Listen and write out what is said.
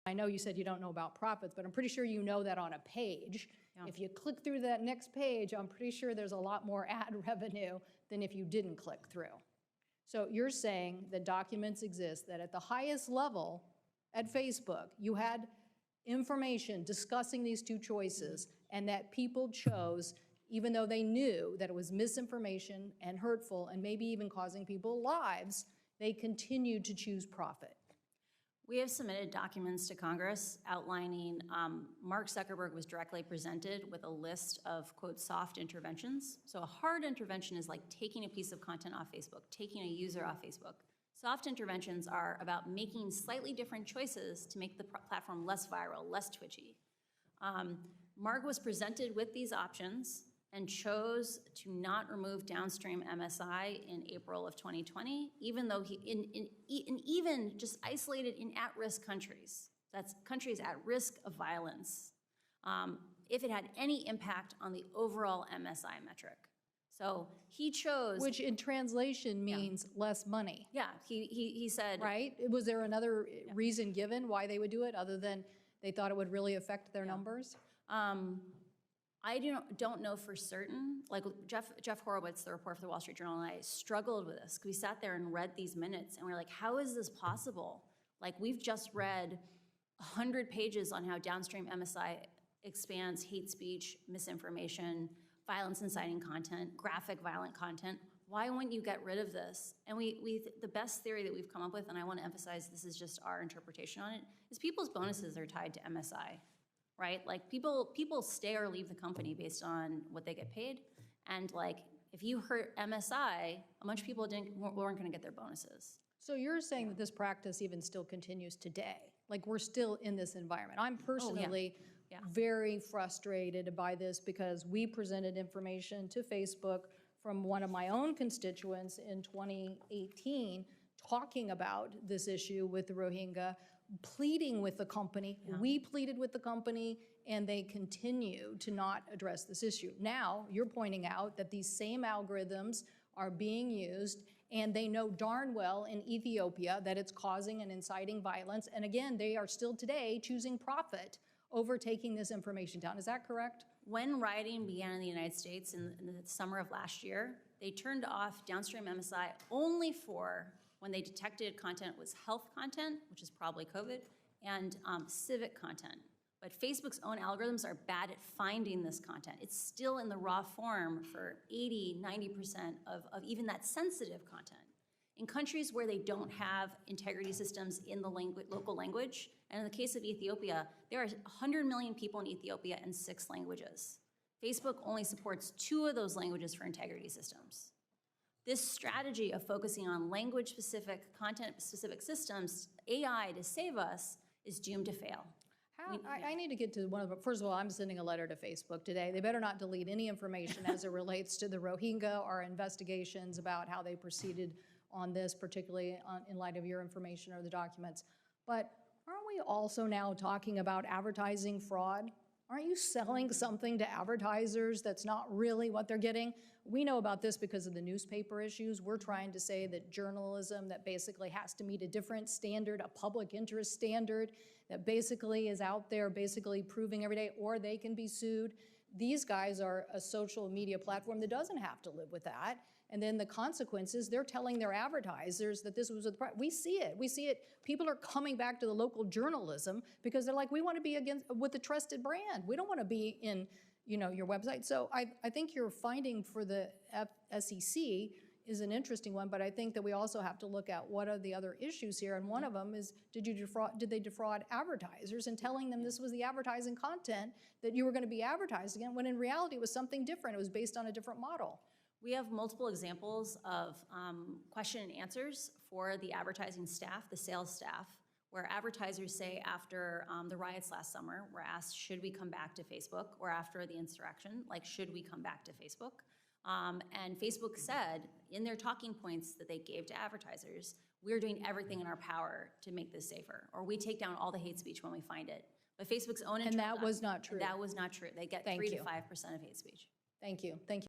I know you said you don't know about profits, but I'm pretty sure you know that on a page. Yeah. If you click through that next page, I'm pretty sure there's a lot more ad revenue than if you didn't click through. So you're saying that documents exist, that at the highest level at Facebook, you had information discussing these two choices, and that people chose, even though they knew that it was misinformation and hurtful and maybe even causing people lives, they continued to choose profit. We have submitted documents to Congress outlining Mark Zuckerberg was directly presented with a list of, quote, soft interventions. So a hard intervention is like taking a piece of content off Facebook, taking a user off Facebook. Soft interventions are about making slightly different choices to make the platform less viral, less twitchy. Mark was presented with these options and chose to not remove downstream MSI in April of 2020, even though even just isolated in at-risk countries, that's countries at risk of violence, if it had any impact on the overall MSI metric. So he chose— Which in translation means less money. Yeah, he said— Right? Was there another reason given why they would do it other than they thought it would really affect their numbers? I don't know for certain. Like Jeff Horowitz, the reporter for the Wall Street Journal, and I struggled with this because we sat there and read these minutes and we were like, how is this possible? Like, we've just read 100 pages on how downstream MSI expands hate speech, misinformation, violence inciting content, graphic violent content. Why wouldn't you get rid of this? And the best theory that we've come up with, and I want to emphasize this is just our interpretation on it, is people's bonuses are tied to MSI. Right? Like people stay or leave the company based on what they get paid. And like, if you hurt MSI, a bunch of people weren't going to get their bonuses. So you're saying that this practice even still continues today? Like, we're still in this environment? I'm personally very frustrated by this because we presented information to Facebook from one of my own constituents in 2018 talking about this issue with the Rohingya, pleading with the company. We pleaded with the company, and they continue to not address this issue. Now, you're pointing out that these same algorithms are being used, and they know darn well in Ethiopia that it's causing and inciting violence. And again, they are still today choosing profit over taking this information down. Is that correct? When rioting began in the United States in the summer of last year, they turned off downstream MSI only for when they detected content was health content, which is probably COVID, and civic content. But Facebook's own algorithms are bad at finding this content. It's still in the raw form for 80, 90% of even that sensitive content. In countries where they don't have integrity systems in the local language, and in the case of Ethiopia, there are 100 million people in Ethiopia in 6 languages. Facebook only supports 2 of those languages for integrity systems. This strategy of focusing on language-specific, content-specific systems, AI to save us, is doomed to fail. I need to get to one of them. First of all, I'm sending a letter to Facebook today. They better not delete any information as it relates to the Rohingya or investigations about how they proceeded on this, particularly in light of your information or the documents. But aren't we also now talking about advertising fraud? Aren't you selling something to advertisers that's not really what they're getting? We know about this because of the newspaper issues. We're trying to say that journalism that basically has to meet a different standard, a public interest standard, that basically is out there basically proving every day, or they can be sued. These guys are a social media platform that doesn't have to live with that. And then the consequences, they're telling their advertisers that this was we see it. We see it. People are coming back to the local journalism because they're like, we want to be with a trusted brand. We don't want to be in, your website. So I think your finding for the SEC is an interesting one, but I think that we also have to look at what are the other issues here. And one of them is, did they defraud advertisers in telling them this was the advertising content that you were going to be advertising in, when in reality it was something different. It was based on a different model. We have multiple examples of question and answers for the advertising staff, the sales staff, where advertisers say after the riots last summer, were asked, should we come back to Facebook? Or after the insurrection, like, should we come back to Facebook? And Facebook said in their talking points that they gave to advertisers, we're doing everything in our power to make this safer, or we take down all the hate speech when we find it. But Facebook's own— And that was not true. That was not true. They get 3 to 5% of hate speech. Thank you. Thank you.